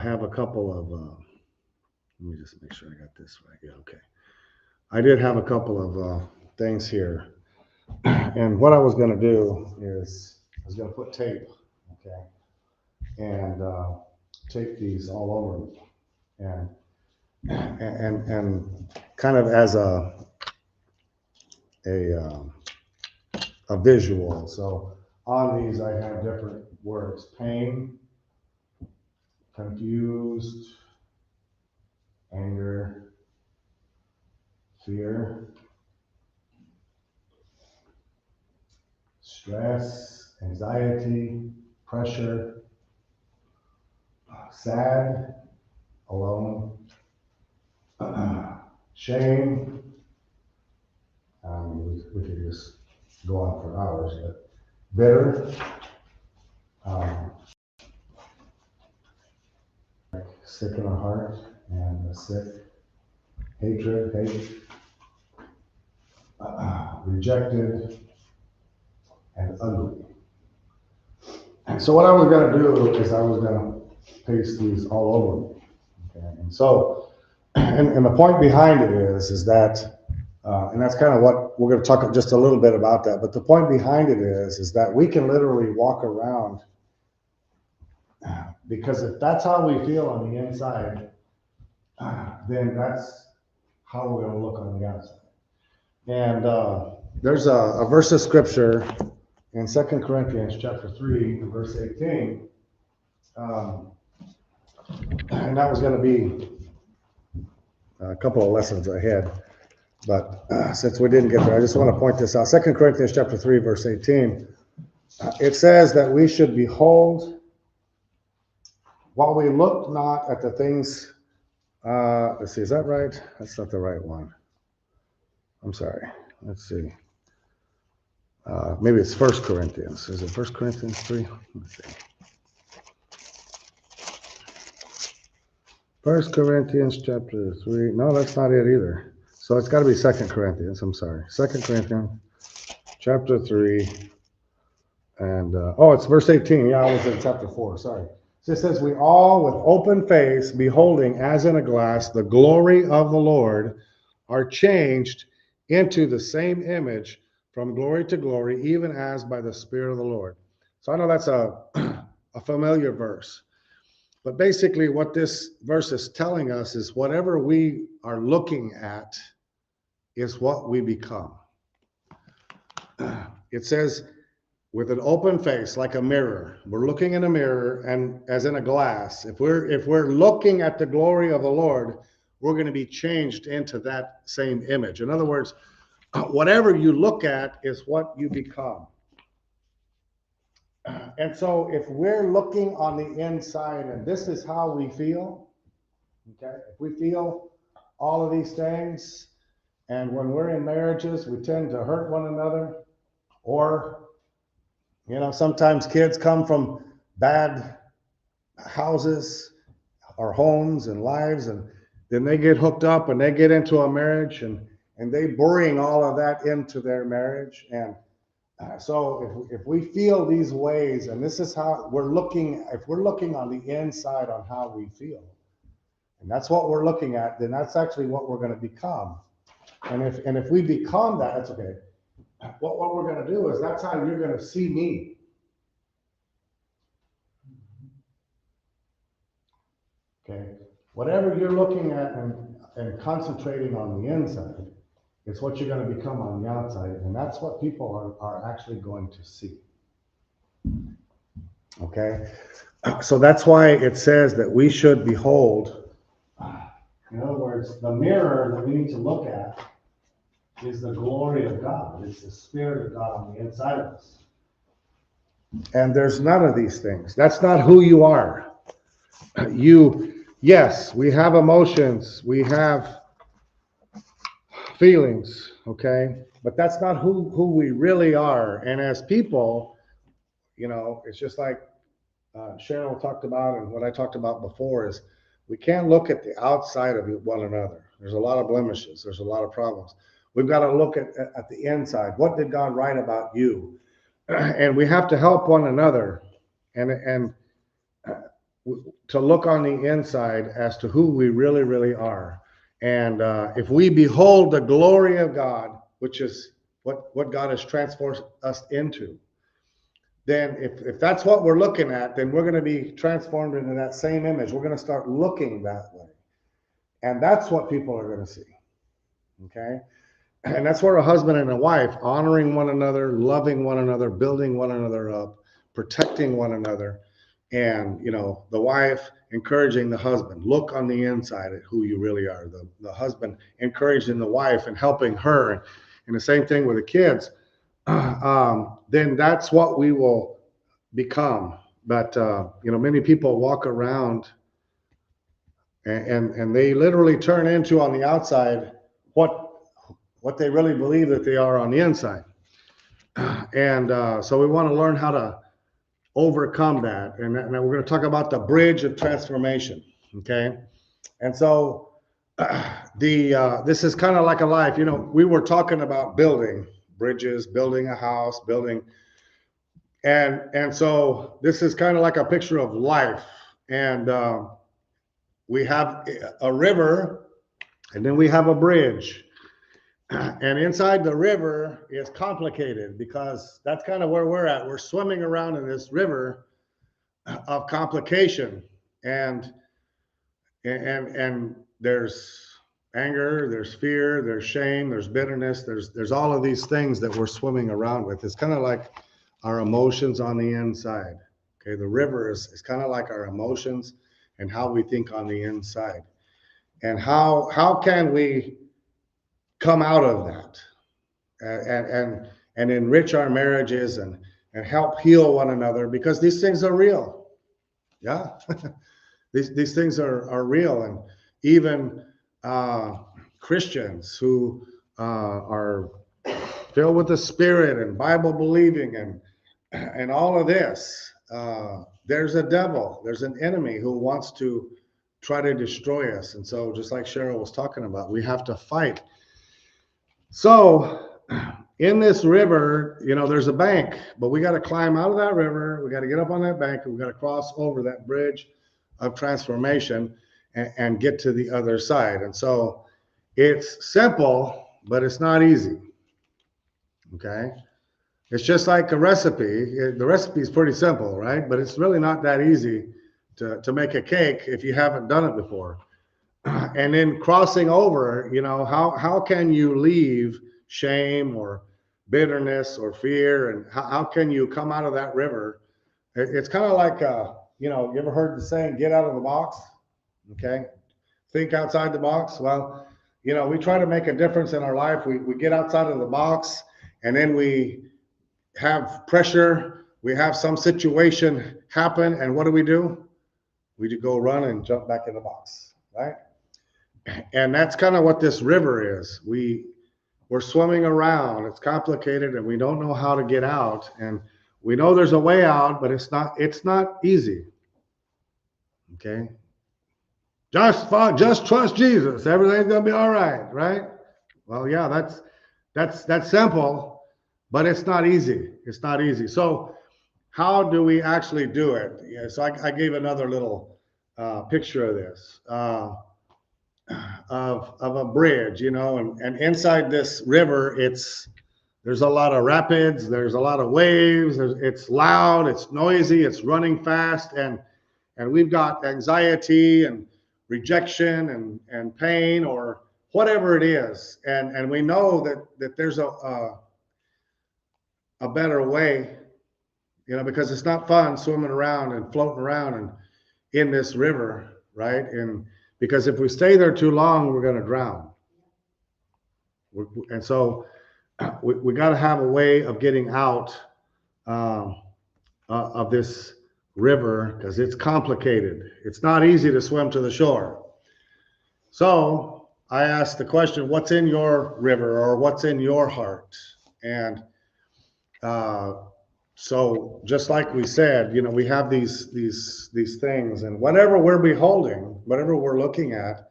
have a couple of, let me just make sure I got this right. Yeah, okay. I did have a couple of things here. And what I was going to do is I was going to put tape, okay, and tape these all over me. And kind of as a, um, a visual. So on these, I have different words: pain, confused, anger, fear, stress, anxiety, pressure, sad, alone, shame. We could just go on for hours, but bitter, um, sick in the heart, and sick, hatred, hate, rejected, and ugly. And so what I was going to do is I was going to paste these all over me. Okay? And so, and the point behind it is that, and that's kind of what we're going to talk just a little bit about that. But the point behind it is that we can literally walk around, because if that's how we feel on the inside, then that's how we'll look on the outside. And there's a verse of scripture in 2 Corinthians chapter 3, verse 18. Um, and that was going to be a couple of lessons ahead. But since we didn't get there, I just want to point this out. 2 Corinthians chapter 3, verse 18. It says that we should behold while we look not at the things. Let's see, is that right? That's not the right one. I'm sorry. Let's see. Maybe it's 1 Corinthians. Is it 1 Corinthians 3? Let's see. 1 Corinthians chapter 3. No, that's not it either. So it's got to be 2 Corinthians. I'm sorry. 2 Corinthians chapter 3. And, it's verse 18. Yeah, I was in chapter 4. Sorry. So it says, we all with open face, beholding as in a glass the glory of the Lord, are changed into the same image from glory to glory, even as by the Spirit of the Lord. So I know that's a familiar verse. But basically, what this verse is telling us is whatever we are looking at is what we become. It says, with an open face, like a mirror. We're looking in a mirror, and as in a glass. If we're looking at the glory of the Lord, we're going to be changed into that same image. In other words, whatever you look at is what you become. And so if we're looking on the inside, and this is how we feel, okay? If we feel all of these things, and when we're in marriages, we tend to hurt one another, or, sometimes kids come from bad houses or homes and lives, and then they get hooked up and they get into a marriage, and they bring all of that into their marriage. And so if we feel these ways, and this is how we're looking, if we're looking on the inside on how we feel, and that's what we're looking at, then that's actually what we're going to become. And if we become that, that's okay. What we're going to do is that's how you're going to see me. Okay, whatever you're looking at and concentrating on the inside, it's what you're going to become on the outside, and that's what people are actually going to see. Okay, so that's why it says that we should behold. In other words, the mirror that we need to look at is the glory of God. It's the Spirit of God on the inside of us. And there's none of these things. That's not who you are. Yes, we have emotions, we have feelings, okay? But that's not who we really are. And as people, it's just like Cheryl talked about, and what I talked about before is we can't look at the outside of one another. There's a lot of blemishes. There's a lot of problems. We've got to look at the inside. What did God write about you? And we have to help one another. And to look on the inside as to who we really, really are. And if we behold the glory of God, which is what God has transformed us into, then if that's what we're looking at, then we're going to be transformed into that same image. We're going to start looking that way. And that's what people are going to see. Okay? And that's where a husband and a wife honoring one another, loving one another, building one another up, protecting one another. And, the wife encouraging the husband, look on the inside at who you really are. The husband encouraging the wife and helping her. And the same thing with the kids. Then that's what we will become. But, many people walk around and they literally turn into on the outside what they really believe that they are on the inside. And so we want to learn how to overcome that. And we're going to talk about the bridge of transformation. Okay. And so this is kind of like a life. We were talking about building bridges, building a house, building. And so this is kind of like a picture of life. And we have a river, and then we have a bridge. And inside the river is complicated because that's kind of where we're at. We're swimming around in this river of complication, and there's anger, there's fear, there's shame, there's bitterness, there's all of these things that we're swimming around with. It's kind of like our emotions on the inside. Okay, the river is kind of like our emotions and how we think on the inside. And how can we come out of that and enrich our marriages and help heal one another, because these things are real. Yeah. these things are real. And even Christians who are filled with the Spirit and Bible believing and all of this, there's a devil, there's an enemy who wants to try to destroy us. And so just like Cheryl was talking about, we have to fight. So in this river, there's a bank, but we got to climb out of that river. We got to get up on that bank, and we got to cross over that bridge of transformation and get to the other side. And so it's simple, but it's not easy. Okay. It's just like a recipe. The recipe is pretty simple, right? But it's really not that easy to make a cake if you haven't done it before. And then crossing over, how can you leave shame or bitterness or fear, and how can you come out of that river? It's kind of like, you ever heard the saying, get out of the box? Okay. Think outside the box. Well, we try to make a difference in our life. We get outside of the box, and then we have pressure. We have some situation happen, and what do? We go run and jump back in the box, right? And that's kind of what this river is. We're swimming around. It's complicated, and we don't know how to get out. And we know there's a way out, but it's not easy. Okay. Just trust Jesus. Everything's gonna be all right, right? Well, yeah, that's simple, but it's not easy. It's not easy. So how do we actually do it? Yeah, so I gave another little picture of this. Of a bridge, and inside this river, there's a lot of rapids, there's a lot of waves, it's loud, it's noisy, it's running fast, and we've got anxiety and rejection and pain or whatever it is, and we know that there's a better way, because it's not fun swimming around and floating around and in this river, right? And because if we stay there too long, we're going to drown. And so we got to have a way of getting out of this river, because it's complicated. It's not easy to swim to the shore. So I asked the question, what's in your river, or what's in your heart? And so just like we said, we have these things, and whatever we're beholding, whatever we're looking at,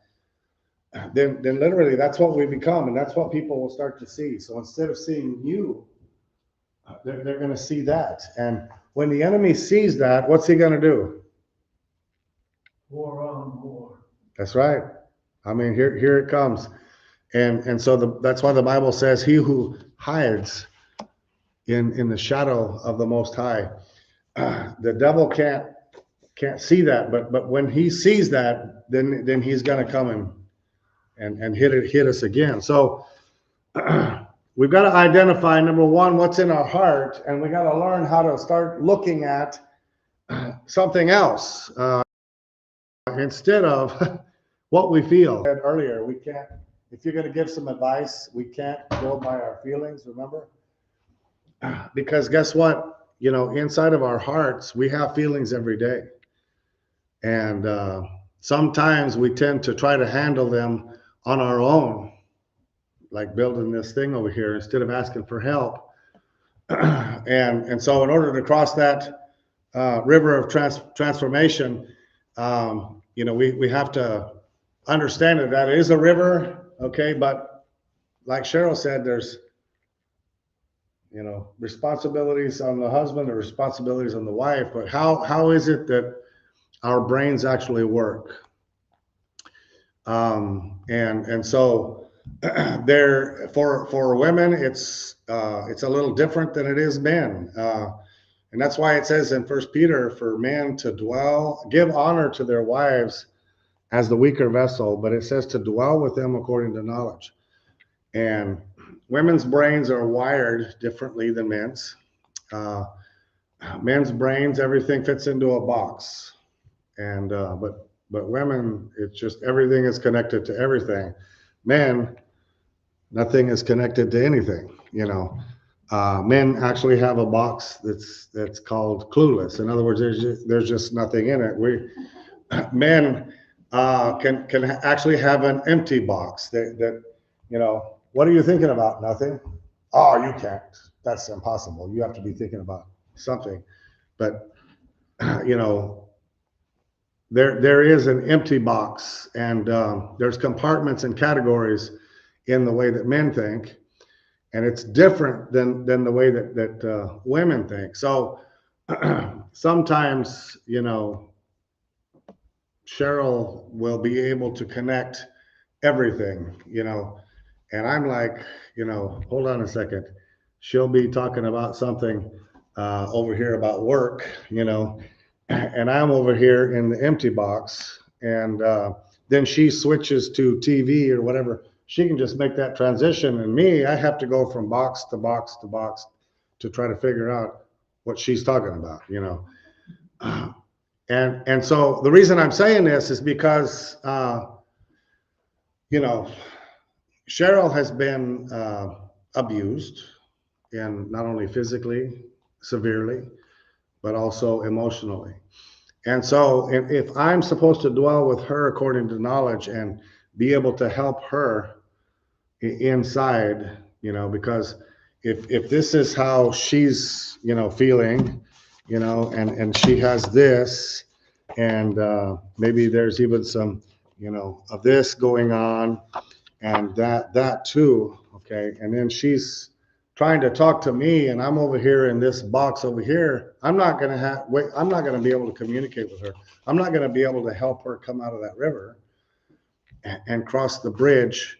then literally that's what we become, and that's what people will start to see. So instead of seeing you, they're going to see that. And when the enemy sees that, what's he going to do? Pour on more. That's right. I mean, here it comes. And so that's why the Bible says, he who hides in the shadow of the Most High, the devil can't see that, but when he sees that, then he's going to come and hit us again. So we've got to identify, number one, what's in our heart, and we got to learn how to start looking at something else instead of what we feel. I said earlier, we can't. If you're going to give some advice, we can't go by our feelings. Remember, because guess what? You know, inside of our hearts, we have feelings every day, and sometimes we tend to try to handle them on our own, like building this thing over here, instead of asking for help. And so in order to cross that river of transformation, you know, we have to understand that it is a river, okay? But like Cheryl said, there's, you know, responsibilities on the husband or responsibilities on the wife, but how is it that our brains actually work? And so there for women, it's a little different than it is men. And that's why it says in First Peter for men to give honor to their wives as the weaker vessel, but it says to dwell with them according to knowledge. And women's brains are wired differently than men's. Uh, Men's brains, everything fits into a box, and but women, it's just everything is connected to everything. Men, nothing is connected to anything. You know, men actually have a box that's called clueless. In other words, there's just nothing in it. Men can actually have an empty box that you know, what are you thinking about? Nothing. Oh, you can't. That's impossible. You have to be thinking about something. But you know, there is an empty box, and there's compartments and categories in the way that men think, and it's different than the way that women think. So sometimes, you know, Cheryl will be able to connect everything, you know, and I'm like, you know, hold on a second. She'll be talking about something over here about work, you know, and I'm over here in the empty box, and then she switches to TV or whatever. She can just make that transition, and me, I have to go from box to box to box to try to figure out what she's talking about, you know. And so the reason I'm saying this is because you know, Cheryl has been abused, and not only physically, severely, but also emotionally. And so if I'm supposed to dwell with her according to knowledge and be able to help her inside, you know, because if this is how she's, you know, feeling, you know, and she has this, and maybe there's even some, you know, of this going on, and that too, okay, and then she's trying to talk to me, and I'm over here in this box over here. I'm not going to I'm not going to be able to communicate with her. I'm not going to be able to help her come out of that river and cross the bridge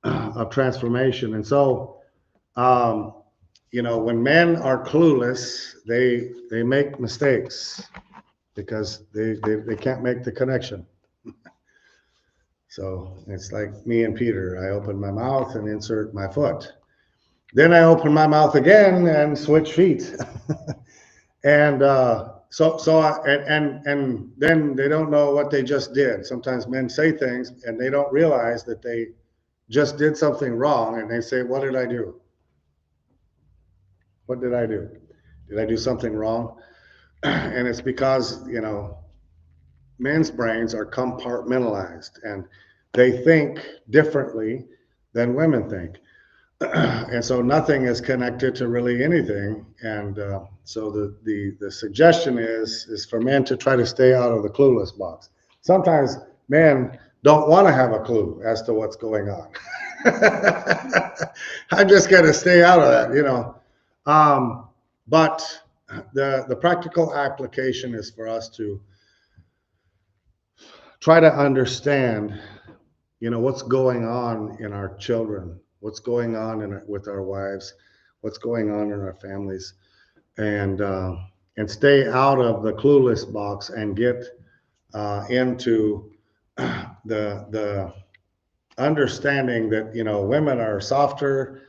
of transformation. And so you know, when men are clueless, they make mistakes because they can't make the connection. So it's like me and Peter. I open my mouth and insert my foot. Then I open my mouth again and switch feet. And and then they don't know what they just did. Sometimes men say things and they don't realize that they just did something wrong, and they say, "What did I do? What did I do? Did I do something wrong?" And it's because, you know, men's brains are compartmentalized, and they think differently than women think. And so nothing is connected to really anything. And so the suggestion is for men to try to stay out of the clueless box. Sometimes men don't want to have a clue as to what's going on. I'm just going to stay out of that, you know. But the practical application is for us to try to understand, what's going on in our children, what's going on with our wives, what's going on in our families, and stay out of the clueless box and get into the understanding that women are softer,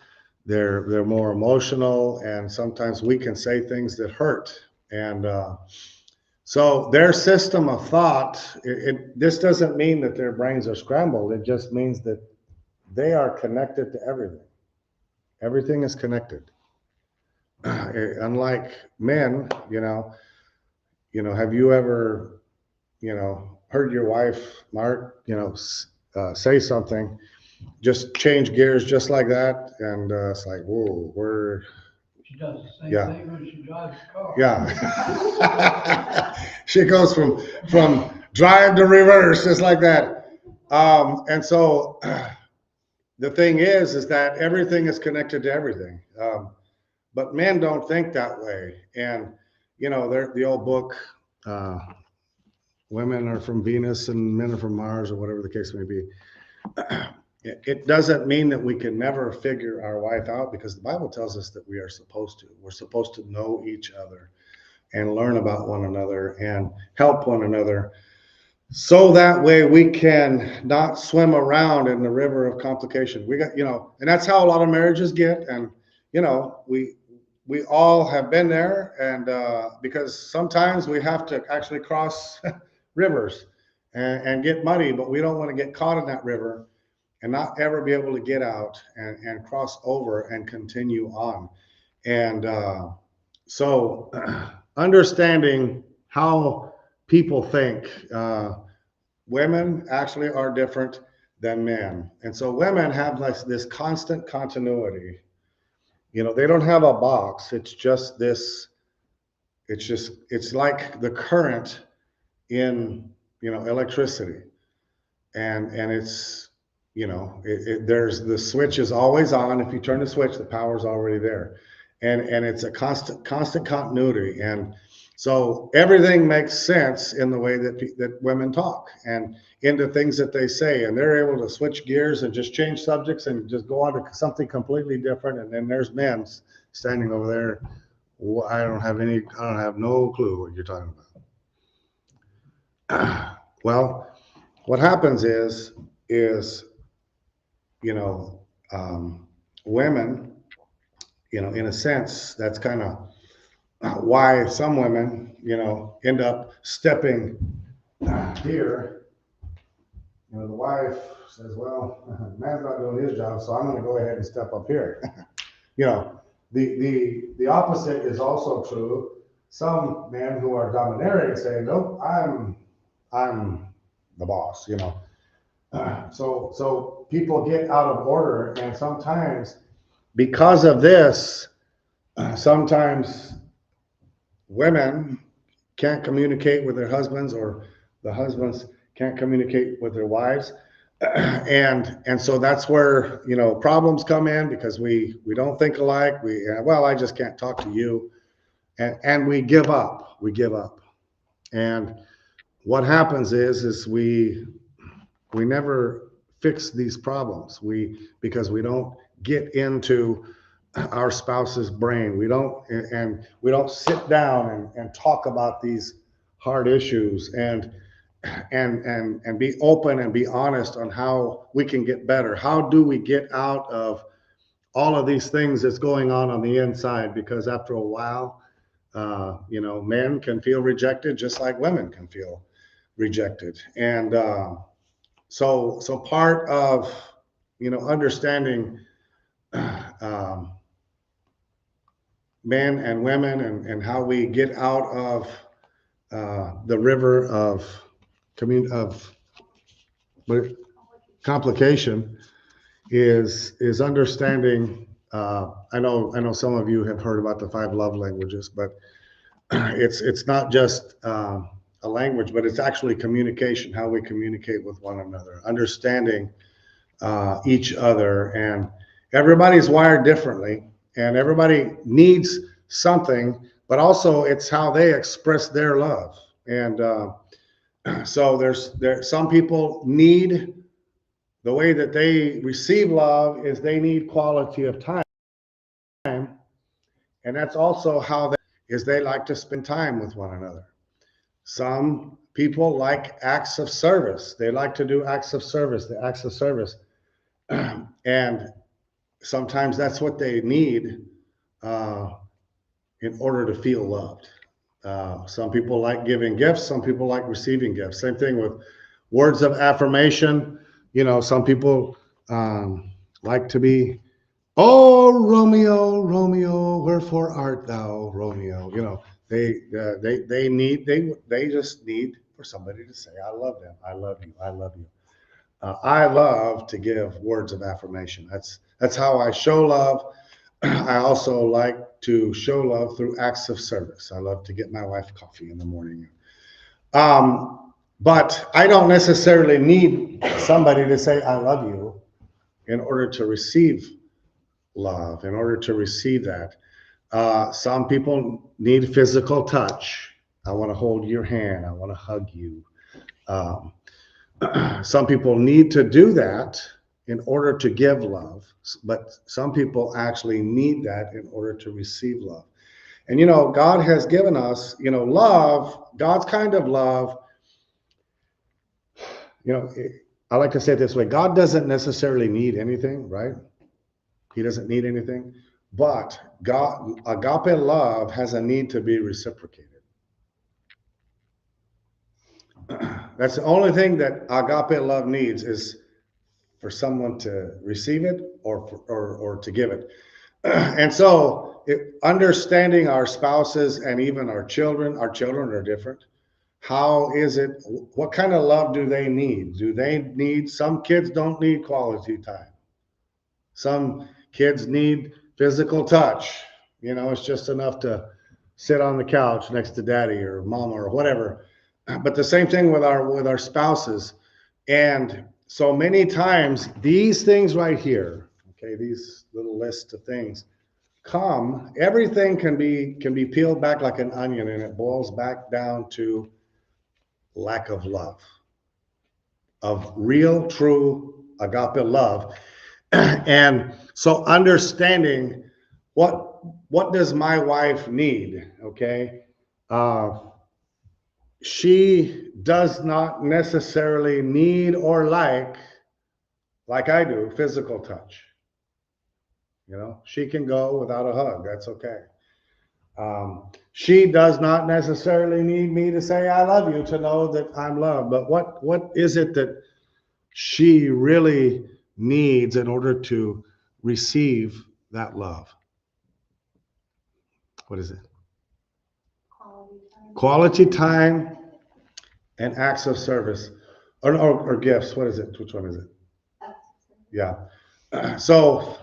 they're more emotional, and sometimes we can say things that hurt. And so their system of thought, this doesn't mean that their brains are scrambled. It just means that they are connected to everything. Everything is connected. Unlike men, have you ever, heard your wife, Mark, say something, just change gears just like that, and it's like, whoa, we're. She does the same Yeah. thing when she drives the car. Yeah. She goes from drive to reverse, just like that. And so the thing is that everything is connected to everything. But men don't think that way. And, the old book, Women Are from Venus and Men Are from Mars, or whatever the case may be. It doesn't mean that we can never figure our wife out, because the Bible tells us that we are supposed to. We're supposed to know each other and learn about one another and help one another, so that way we can not swim around in the river of complication. We got, and that's how a lot of marriages get. And, we all have been there. And because sometimes we have to actually cross rivers and get muddy, but we don't want to get caught in that river and not ever be able to get out and cross over and continue on. And so understanding how people think, women actually are different than men. And so women have like this constant continuity. They don't have a box. It's just this, it's like the current in, electricity. And it's, there's the switch is always on. If you turn the switch, the power's already there. And it's a constant continuity. And so everything makes sense in the way that women talk and into things that they say. And they're able to switch gears and just change subjects and just go on to something completely different. And then there's men standing over there. I don't have no clue what you're talking about. Well, what happens is, women, in a sense, that's kind of why some women, end up stepping here. The wife says, well, man's not doing his job, so I'm going to go ahead and step up here. The opposite is also true. Some men who are domineering say, nope, I'm the boss, So people get out of order, and sometimes because of this, sometimes women can't communicate with their husbands, or the husbands can't communicate with their wives. And so that's where, problems come in, because we don't think alike. I just can't talk to you. And we give up. And what happens is we never fix these problems. Because we don't get into our spouse's brain. We don't sit down and talk about these hard issues and be open and be honest on how we can get better. How do we get out of all of these things that's going on the inside? Because after a while, men can feel rejected just like women can feel rejected. And so part of, understanding men and women and how we get out of the river of complication is understanding. I know some of you have heard about the 5 love languages, but it's not just a language, but it's actually communication, how we communicate with one another, understanding each other. And everybody's wired differently, and everybody needs something, but also it's how they express their love. And So some people need, the way that they receive love is they need quality of time. And that's also how they like to spend time with one another. Some people like acts of service. They like to do acts of service, the acts of service. And sometimes that's what they need uh, in order to feel loved. Some people like giving gifts. Some people like receiving gifts. Same thing with words of affirmation. Some people like to be, oh, Romeo, Romeo, wherefore art thou, Romeo? They just need for somebody to say, I love them, I love you, I love you. I love to give words of affirmation. That's how I show love. I also like to show love through acts of service. I love to get my wife coffee in the morning. But I don't necessarily need somebody to say I love you in order to receive love, in order to receive that. Some people need physical touch. I want to hold your hand. I want to hug you. Um, some people need to do that in order to give love, but some people actually need that in order to receive love. And God has given us, love, God's kind of love. I like to say it this way: God doesn't necessarily need anything, right? He doesn't need anything, but God, agape love has a need to be reciprocated. That's the only thing that agape love needs, is for someone to receive it or to give it. And so understanding our spouses and even our children are different. How is it, what kind of love do they need? Some kids don't need quality time. Some kids need physical touch. It's just enough to sit on the couch next to daddy or mama or whatever. But the same thing with our spouses. And so many times these things right here, okay, these little lists of things everything can be peeled back like an onion, and it boils back down to lack of love, of real, true agape love. And so understanding what does my wife need, okay? She does not necessarily need or like I do, physical touch. She can go without a hug. That's okay. She does not necessarily need me to say I love you to know that I'm loved. But what is it that she really needs in order to receive that love? What is it? Quality time and acts of service, or gifts. What is it? Which one is it? Yeah. So,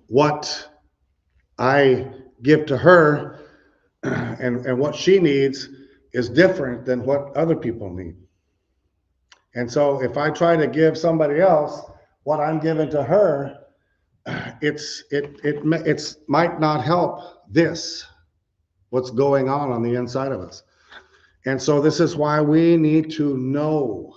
what I give to her and what she needs is different than what other people need. And so if I try to give somebody else what I'm giving to her, it might not help what's going on the inside of us. And so this is why we need to know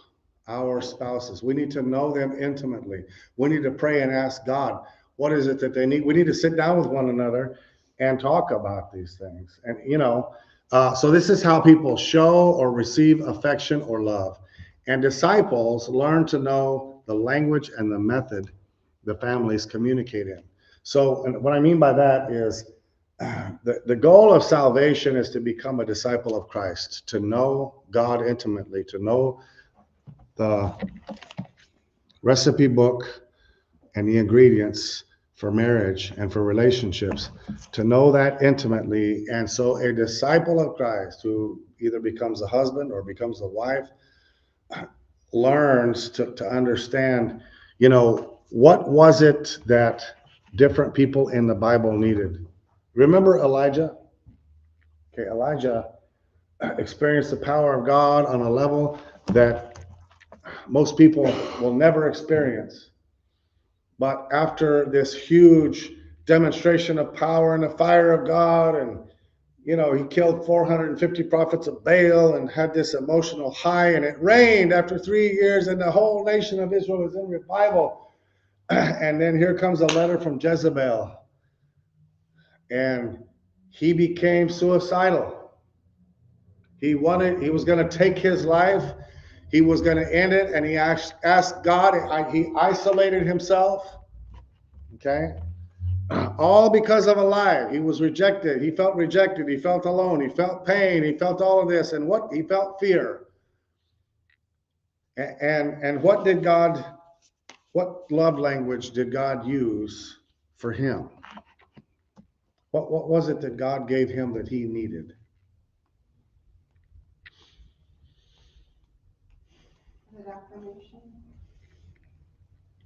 our spouses. We need to know them intimately. We need to pray and ask God, what is it that they need? We need to sit down with one another and talk about these things. And, so this is how people show or receive affection or love. And disciples learn to know the language and the method the families communicate in. So, and what I mean by that is the goal of salvation is to become a disciple of Christ, to know God intimately, to know the recipe book and the ingredients for marriage and for relationships, to know that intimately. And so a disciple of Christ who either becomes a husband or becomes a wife learns to understand, what was it that different people in the Bible needed. Remember Elijah? Okay, Elijah experienced the power of God on a level that most people will never experience. But after this huge demonstration of power and the fire of God, and he killed 450 prophets of Baal and had this emotional high, and it rained after 3 years, and the whole nation of Israel was in revival. And then here comes a letter from Jezebel, and he became suicidal. He was going to take his life. He was going to end it, and he asked God. He isolated himself. Okay, all because of a lie. He was rejected. He felt rejected. He felt alone. He felt pain. He felt all of this, and he felt fear. And what love language did God use for him? What was it that God gave him that he needed?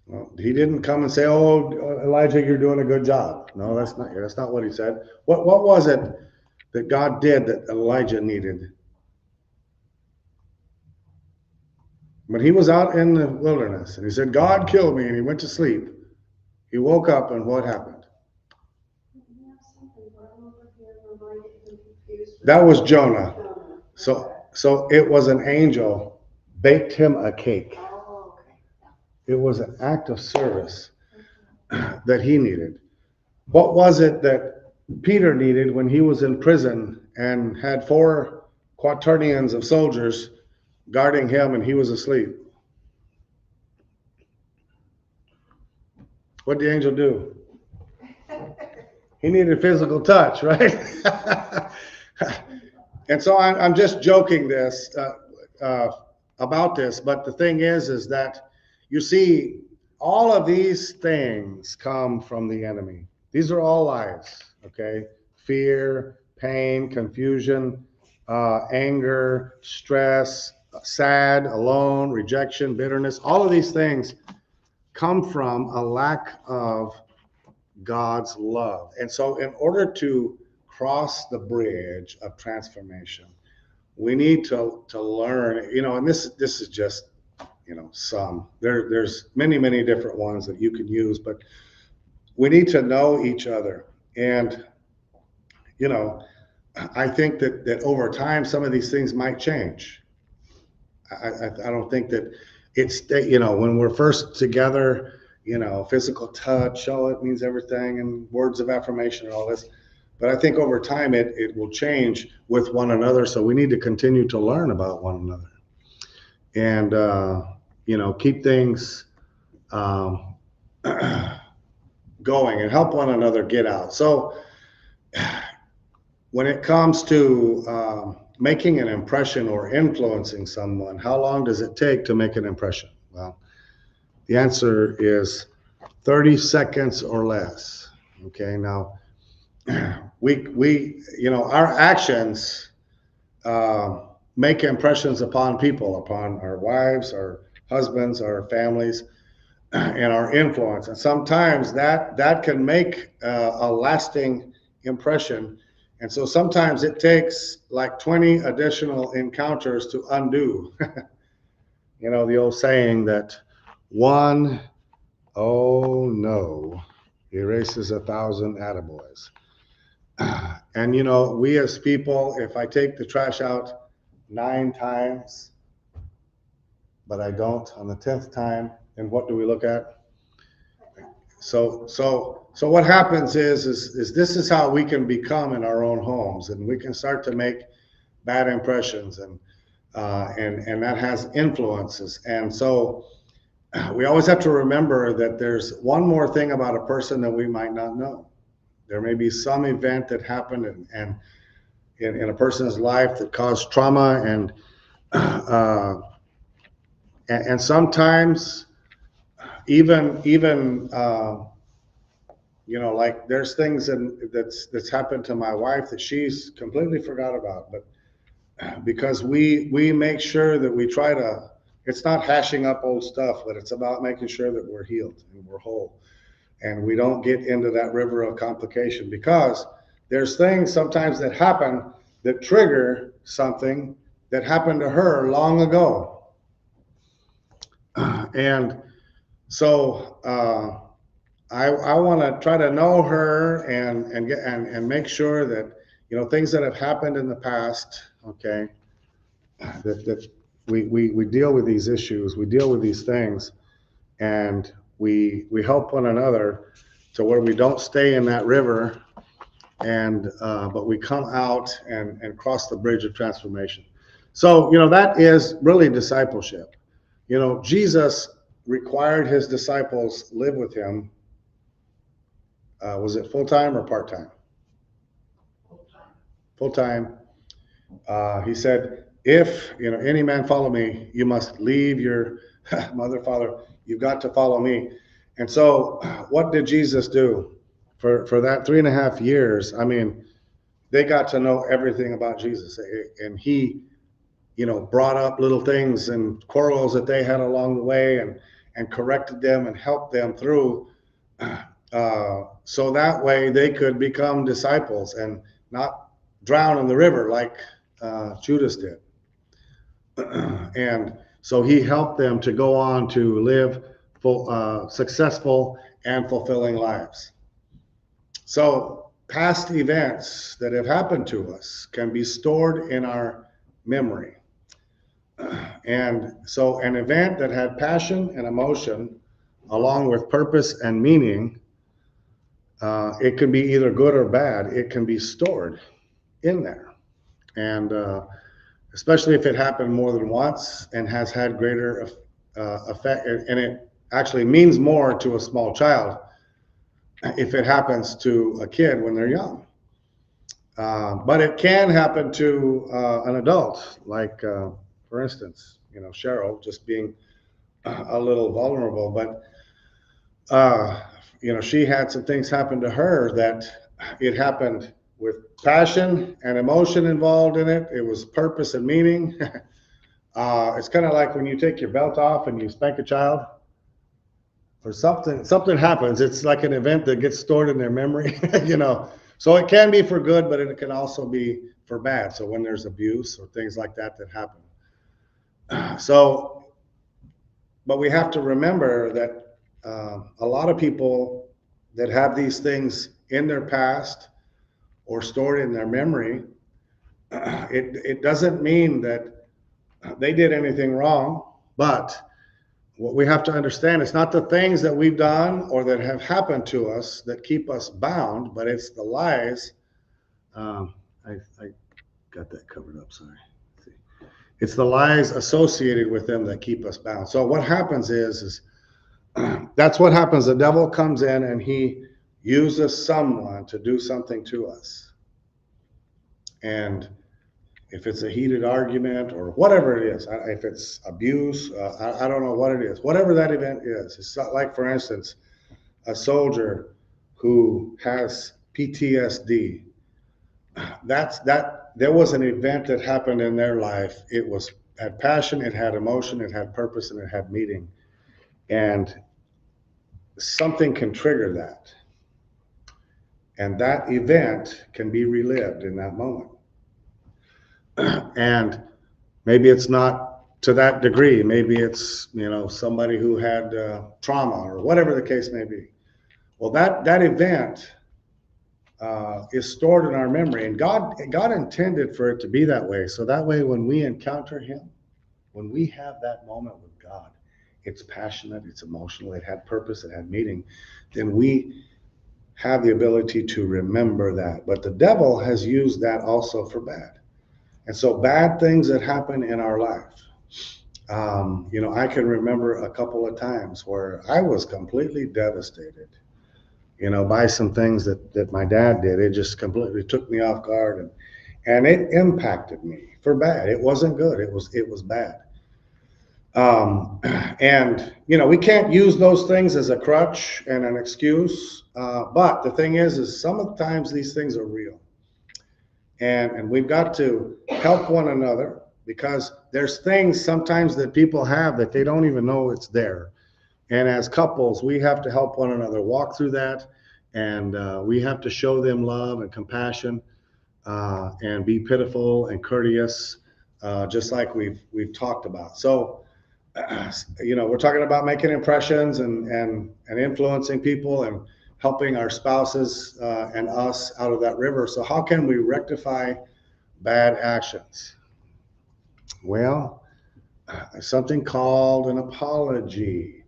Well, he didn't come and say, "Oh, Elijah, you're doing a good job." No, that's not what he said. What was it that God did that Elijah needed? When he was out in the wilderness and he said, "God killed me," and he went to sleep, he woke up, and what happened? That was Jonah. So it was an angel baked him a cake. It was an act of service that he needed. What was it that Peter needed when he was in prison and had 4 quaternions of soldiers guarding him and he was asleep? What did the angel do? He needed physical touch, right? And so I'm just joking about this, but the thing is that you see, all of these things come from the enemy. These are all lies, okay? Fear, pain, confusion, anger, stress, sad, alone, rejection, bitterness. All of these things come from a lack of God's love. And so in order to cross the bridge of transformation, we need to learn, and this is just, some. There's many different ones that you can use, but we need to know each other. And, I think that over time, some of these things might change. I don't think that it's, when we're first together, physical touch, oh, it means everything, and words of affirmation and all this. But I think over time it will change with one another. So we need to continue to learn about one another and, keep things going and help one another get out. So when it comes to making an impression or influencing someone, how long does it take to make an impression? Well, the answer is 30 seconds or less. Okay, now our actions make impressions upon people, upon our wives, our husbands, our families, and our influence. And sometimes that can make a lasting impression. And so sometimes it takes like 20 additional encounters to undo. The old saying that one, oh no, erases 1,000 attaboys. And we as people, if I take the trash out 9 times, but I don't on the 10th time, and what do we look at? So what happens is this is how we can become in our own homes, and we can start to make bad impressions, and that has influences. And so we always have to remember that there's one more thing about a person that we might not know. There may be some event that happened and in a person's life that caused trauma, and sometimes even like there's things that's happened to my wife that she's completely forgot about, but because we make sure that we try to, it's not hashing up old stuff, but it's about making sure that we're healed and we're whole, and we don't get into that river of complication, because there's things sometimes that happen that trigger something that happened to her long ago. And so I want to try to know her and make sure that things that have happened in the past, okay, that we deal with these issues, we deal with these things, and we help one another to where we don't stay in that river, and but we come out and cross the bridge of transformation. So, that is really discipleship. Jesus required his disciples live with him. Was it full-time or part-time? Full-time. He said, if any man follow me, you must leave your mother, father. You've got to follow me. And so what did Jesus do for that 3.5 years? I mean, they got to know everything about Jesus, and he brought up little things and quarrels that they had along the way, and corrected them and helped them through, so that way they could become disciples and not drown in the river like Judas did. And so he helped them to go on to live successful and fulfilling lives. So past events that have happened to us can be stored in our memory. And so an event that had passion and emotion along with purpose and meaning, it can be either good or bad. It can be stored in there. And especially if it happened more than once and has had greater effect, and it actually means more to a small child if it happens to a kid when they're young. But it can happen to an adult, like, for instance, Cheryl just being a little vulnerable, but she had some things happen to her that it happened with passion and emotion involved in it. It was purpose and meaning. It's kind of like when you take your belt off and you spank a child, or something happens. It's like an event that gets stored in their memory. So it can be for good, but it can also be for bad. So when there's abuse or things like that happen. But we have to remember that a lot of people that have these things in their past or stored in their memory, it doesn't mean that they did anything wrong. But what we have to understand, it's not the things that we've done or that have happened to us that keep us bound, but it's the lies. I got that covered up, sorry. It's the lies associated with them that keep us bound. So what happens is that's what happens. The devil comes in and he uses someone to do something to us. And if it's a heated argument or whatever it is, if it's abuse, I don't know what it is, whatever that event is. It's not like, for instance, a soldier who has PTSD. There was an event that happened in their life. It had passion, it had emotion, it had purpose, and it had meaning. And something can trigger that. And that event can be relived in that moment. And maybe it's not to that degree. Maybe it's, somebody who had trauma or whatever the case may be. Well, that event is stored in our memory, and God intended for it to be that way. So that way, when we encounter him, when we have that moment with God, it's passionate, it's emotional, it had purpose, it had meaning, then we have the ability to remember that. But the devil has used that also for bad. And so bad things that happen in our life, I can remember a couple of times where I was completely devastated, by some things that my dad did. It just completely took me off guard, and it impacted me for bad. It wasn't good. It was bad. And we can't use those things as a crutch and an excuse. But the thing is sometimes these things are real. And we've got to help one another, because there's things sometimes that people have that they don't even know it's there. And as couples, we have to help one another walk through that. And we have to show them love and compassion, and be pitiful and courteous, just like we've talked about. So, we're talking about making impressions and influencing people. And helping our spouses and us out of that river. So how can we rectify bad actions? Well, something called an apology,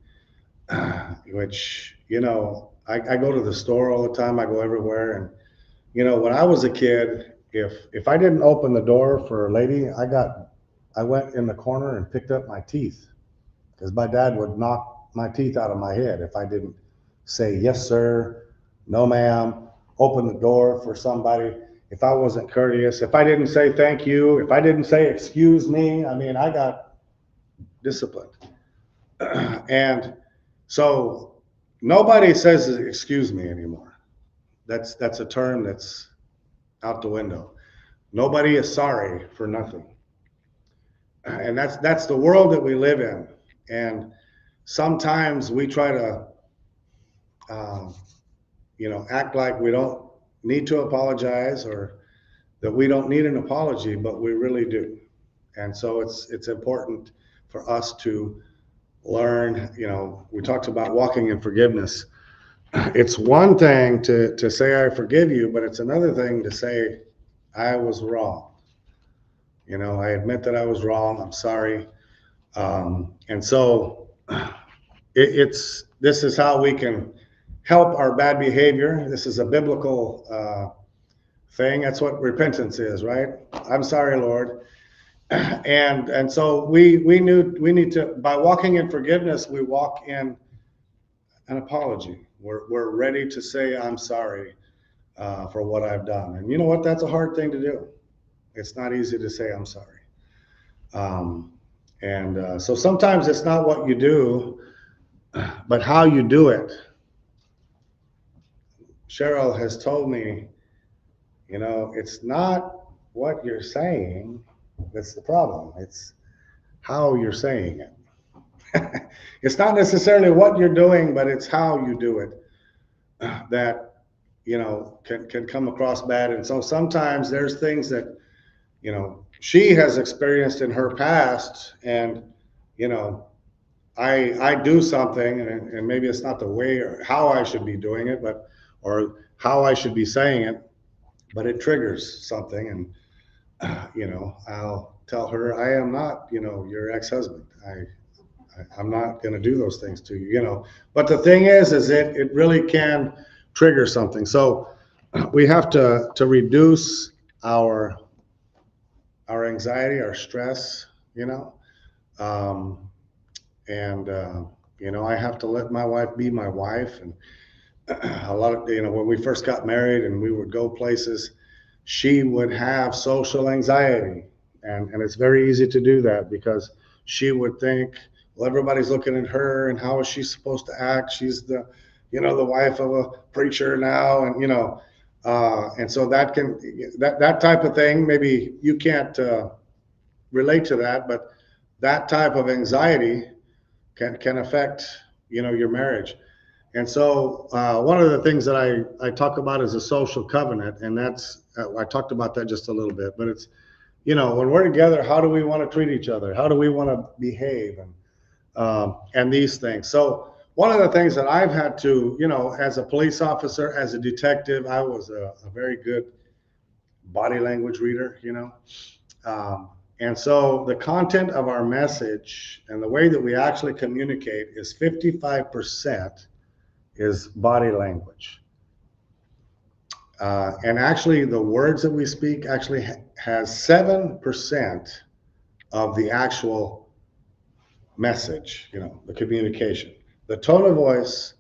which, I go to the store all the time. I go everywhere. And, when I was a kid, if I didn't open the door for a lady, I went in the corner and picked up my teeth because my dad would knock my teeth out of my head if I didn't say, yes, sir, no, ma'am, open the door for somebody. If I wasn't courteous, if I didn't say thank you, if I didn't say excuse me, I mean, I got disciplined. And so nobody says excuse me anymore. That's a term that's out the window. Nobody is sorry for nothing. And that's the world that we live in. And sometimes we try to um, act like we don't need to apologize or that we don't need an apology, but we really do. And so it's important for us to learn. We talked about walking in forgiveness. It's one thing to say I forgive you, but it's another thing to say I was wrong. I admit that I was wrong. I'm sorry. And so this is how we can help our bad behavior. This is a biblical thing. That's what repentance is, right? I'm sorry, Lord. And so we need to, by walking in forgiveness, we walk in an apology. We're ready to say I'm sorry for what I've done. And you know what? That's a hard thing to do. It's not easy to say I'm sorry. So sometimes it's not what you do, but how you do it. Cheryl has told me, it's not what you're saying that's the problem. It's how you're saying it. It's not necessarily what you're doing, but it's how you do it that can come across bad. And so sometimes there's things that she has experienced in her past, and I do something, and maybe it's not the way or how I should be doing it, or how I should be saying it, but it triggers something. And I'll tell her, I am not your ex-husband. I'm not going to do those things to you. But the thing is it really can trigger something. So we have to reduce our anxiety, our stress, um, and I have to let my wife be my wife. And a lot of when we first got married and we would go places, she would have social anxiety, and it's very easy to do that because she would think, well, everybody's looking at her, and how is she supposed to act? She's the wife of a preacher now, and so that type of thing. Maybe you can't relate to that, but that type of anxiety can affect your marriage. And so one of the things that I talk about is a social covenant, and that's I talked about that just a little bit, but it's when we're together, how do we want to treat each other? How do we want to behave? And these things. So one of the things that I've had to, as a police officer, as a detective, I was a very good body language reader, and so the content of our message and the way that we actually communicate is 55% is body language. And actually the words that we speak actually has 7% of the actual message, the communication, the tone of voice,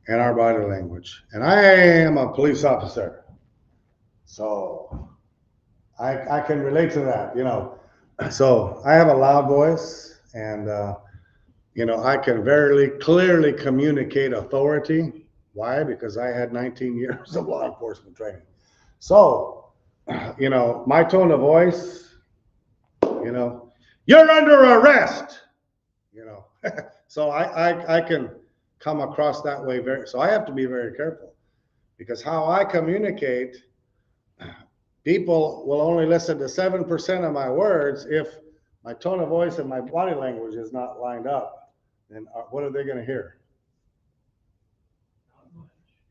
and our body language. And I am a police officer, so I can relate to that, So I have a loud voice, and I can very clearly communicate authority. Why? Because I had 19 years of law enforcement training. So, my tone of voice, you're under arrest, So I can come across that way so I have to be very careful, because how I communicate, people will only listen to 7% of my words if my tone of voice and my body language is not lined up. Then what are they going to hear?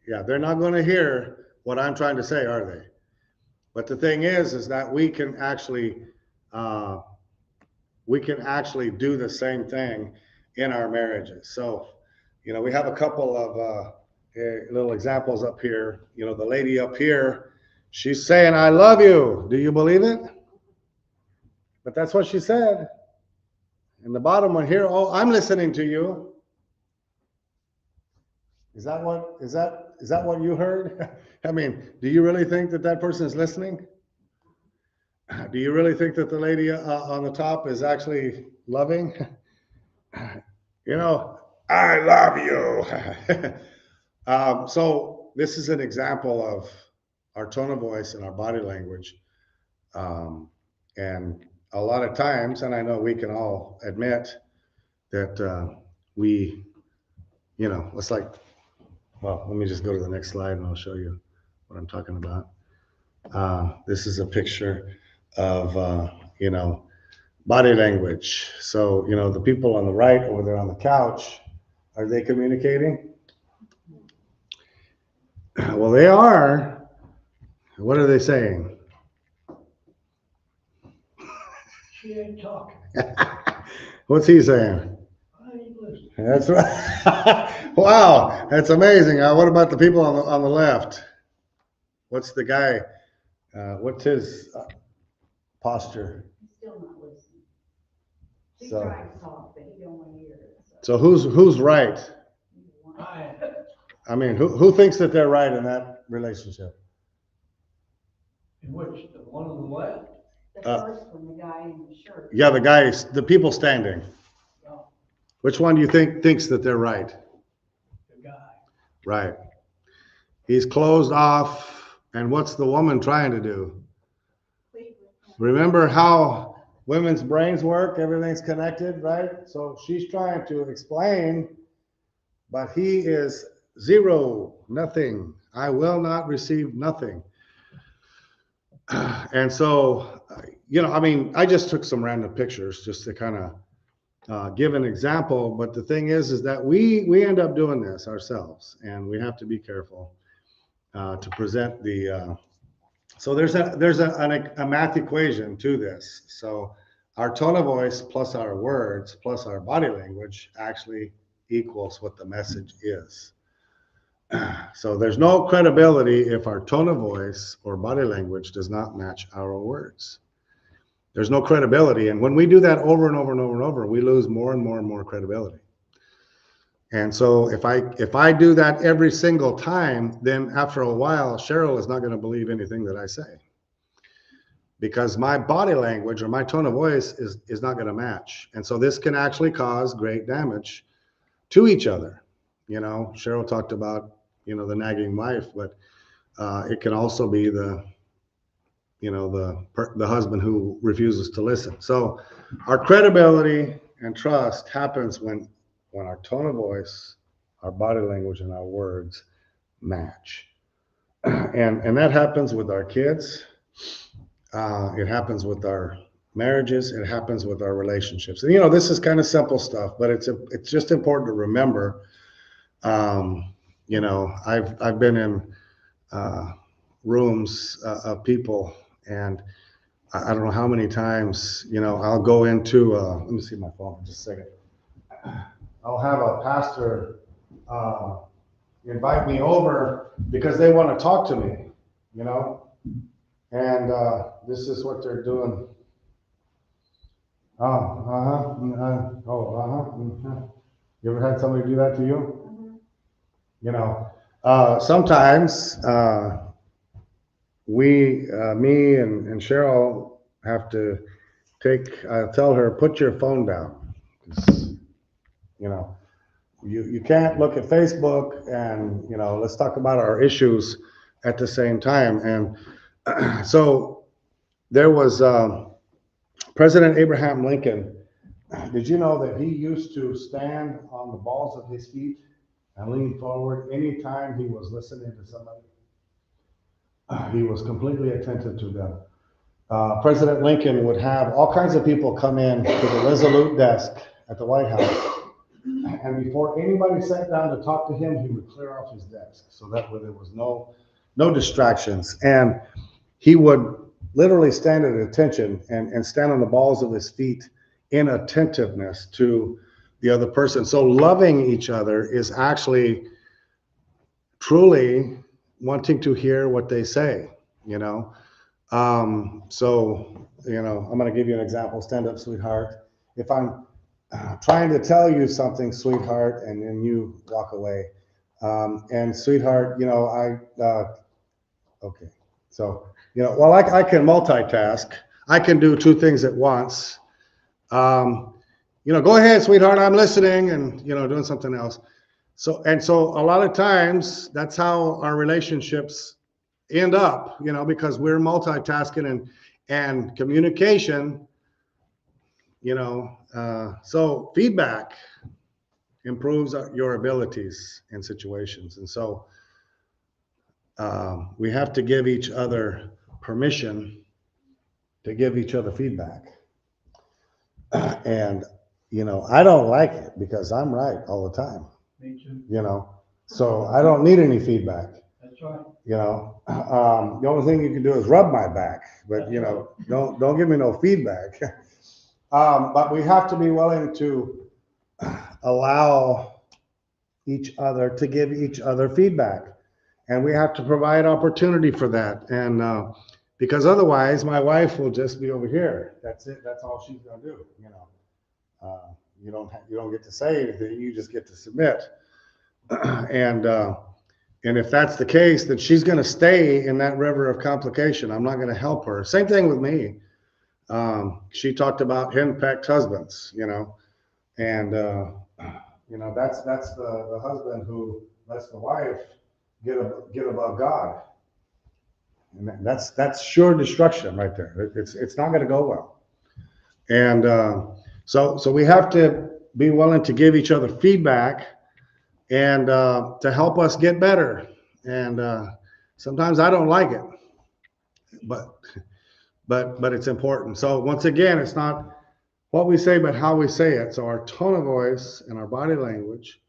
Yeah, they're not going to hear what I'm trying to say, are they? But the thing is that uh, we can actually do the same thing in our marriages. So, we have a couple of little examples up here. The lady up here, she's saying, "I love you." Do you believe it? But that's what she said. And the bottom one here, "Oh, I'm listening to you." Is that what you heard? I mean, do you really think that that person is listening? Do you really think that the lady on the top is actually loving? I love you. So this is an example of our tone of voice and our body language. And a lot of times, and I know we can all admit that we, it's like, well, let me just go to the next slide and I'll show you what I'm talking about. This is a picture of, body language. So, the people on the right over there on the couch, are they communicating? Well, they are. What are they saying? She ain't talking. What's he saying? I ain't listening. That's right. Wow, that's amazing. What about the people on the left? What's the guy? What's his posture? He's still not listening. He's So- trying to talk, but he don't want to hear it. So who's right? I, I mean, who thinks that they're right in that relationship? in which, the one on the left? The first one, the guy in the shirt. Yeah, the people standing. No, Which one do you think thinks that they're right? the guy. Right. He's closed off, and what's the woman trying to do? Remember how women's brains work? Everything's connected, right? So she's trying to explain, but he is zero, nothing. I will not receive nothing. And so, I mean, I just took some random pictures just to kind of give an example. But the thing is that we end up doing this ourselves, and we have to be careful to present the. So there's a math equation to this. So our tone of voice plus our words plus our body language actually equals what the message is. So there's no credibility if our tone of voice or body language does not match our words. There's no credibility. And when we do that over and over and over and over, we lose more and more and more credibility. And so if I do that every single time, then after a while, Cheryl is not going to believe anything that I say. Because my body language or my tone of voice is not going to match. And so this can actually cause great damage to each other. Cheryl talked about, the nagging wife, but it can also be the husband who refuses to listen. So our credibility and trust happens when our tone of voice, our body language, and our words match. And that happens with our kids. It happens with our marriages. It happens with our relationships. And this is kind of simple stuff, but it's just important to remember. I've been in rooms of people, and I don't know how many times I'll go into. Let me see my phone for just a second. I'll have a pastor invite me over because they want to talk to me, and this is what they're doing. You ever had somebody do that to you? Sometimes me and Cheryl have to tell her, put your phone down. You can't look at Facebook and, let's talk about our issues at the same time. And so there was President Abraham Lincoln. Did you know that he used to stand on the balls of his feet and lean forward anytime he was listening to somebody? He was completely attentive to them. President Lincoln would have all kinds of people come in to the Resolute desk at the White House, And before anybody sat down to talk to him, he would clear off his desk so that way there was no distractions. And he would literally stand at attention and stand on the balls of his feet in attentiveness to the other person. So loving each other is actually truly wanting to hear what they say, you know. So, you know, I'm going to give you an example. Stand up, sweetheart. If I'm trying to tell you something, sweetheart, and then you walk away. And sweetheart, you know, okay. So, you know, well, I can multitask. I can do two things at once. You know, go ahead, sweetheart, I'm listening, and, you know, doing something else. So a lot of times that's how our relationships end up, you know, because we're multitasking and communication, you know, so feedback improves your abilities in situations. And so we have to give each other permission to give each other feedback. And, you know, I don't like it because I'm right all the time, Me too. you know, so I don't need any feedback. That's right. You know, the only thing you can do is rub my back, but you know, don't give me no feedback. But we have to be willing to allow each other to give each other feedback, and we have to provide opportunity for that. And because otherwise, my wife will just be over here. That's it. That's all she's gonna do. You know, you don't get to say anything. You just get to submit. And if that's the case, then she's going to stay in that river of complication. I'm not going to help her. Same thing with me. She talked about henpecked husbands, you know, and you know that's the husband who lets the wife get above God, and that's sure destruction right there. It's not going to go well. And so we have to be willing to give each other feedback and to help us get better. And sometimes I don't like it, but it's important. So once again, it's not what we say, but how we say it. So our tone of voice and our body language,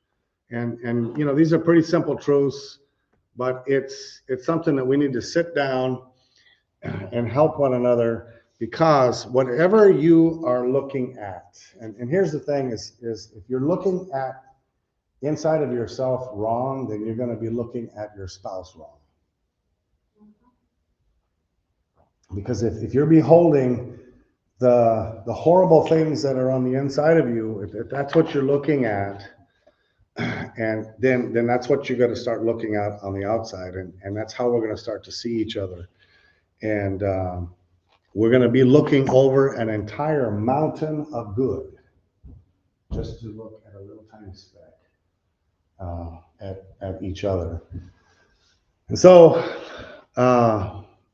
and you know, these are pretty simple truths, but it's something that we need to sit down and help one another, because whatever you are looking at, and here's the thing is if you're looking at inside of yourself wrong, then you're going to be looking at your spouse wrong. Because if you're beholding the horrible things that are on the inside of you, if that's what you're looking at, and then that's what you're going to start looking at on the outside, and that's how we're going to start to see each other. And we're going to be looking over an entire mountain of good just to look at a little tiny speck at each other. And so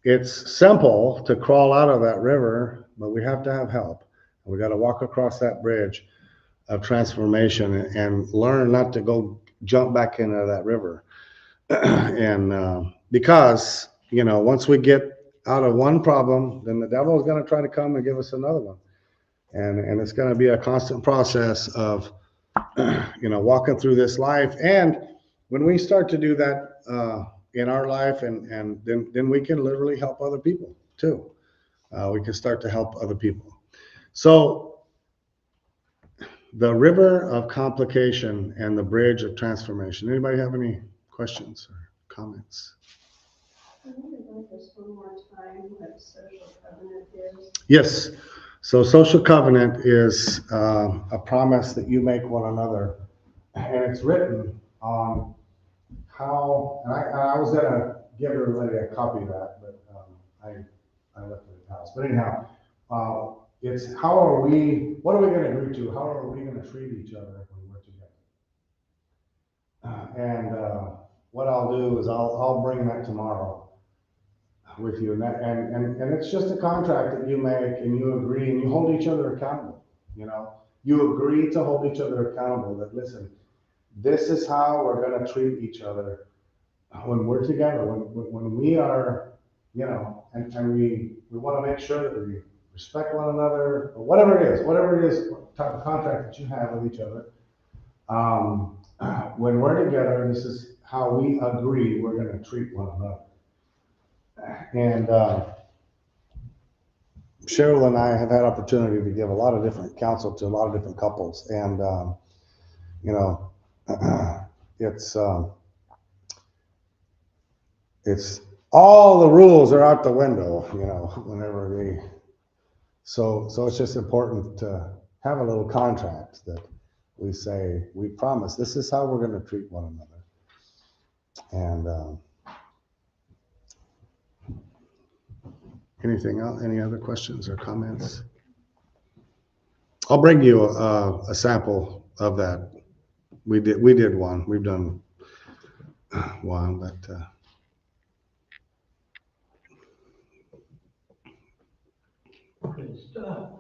it's simple to crawl out of that river, but we have to have help. We got to walk across that bridge of transformation and learn not to go jump back into that river. And because, you know, once we get out of one problem, then the devil is going to try to come and give us another one. And it's going to be a constant process of, you know, walking through this life. And when we start to do that in our life, and then we can literally help other people too. We can start to help other people. So the river of complication and the bridge of transformation. Anybody have any questions or comments? Can you remind us one more time what social covenant is? Yes. So social covenant is a promise that you make one another, and it's written on how. And I was gonna give everybody a copy of that, but I left it at the house. But anyhow, it's how are we? What are we going to agree to? How are we going to treat each other when we're together? And what I'll do is I'll bring that tomorrow with you, and it's just a contract that you make, and you agree, and you hold each other accountable. You know, you agree to hold each other accountable. That listen, this is how we're going to treat each other when we're together. When we are, you know, and we want to make sure that we respect one another, or whatever it is type of contract that you have with each other. When we're together, this is how we agree we're gonna treat one another. And, Cheryl and I have had opportunity to give a lot of different counsel to a lot of different couples, and you know, it's all the rules are out the window, whenever so it's just important to have a little contract that we say, we promise this is how we're going to treat one another. And anything else? Any other questions or comments? I'll bring you a sample of that. We did one. We've done one, but Good stuff.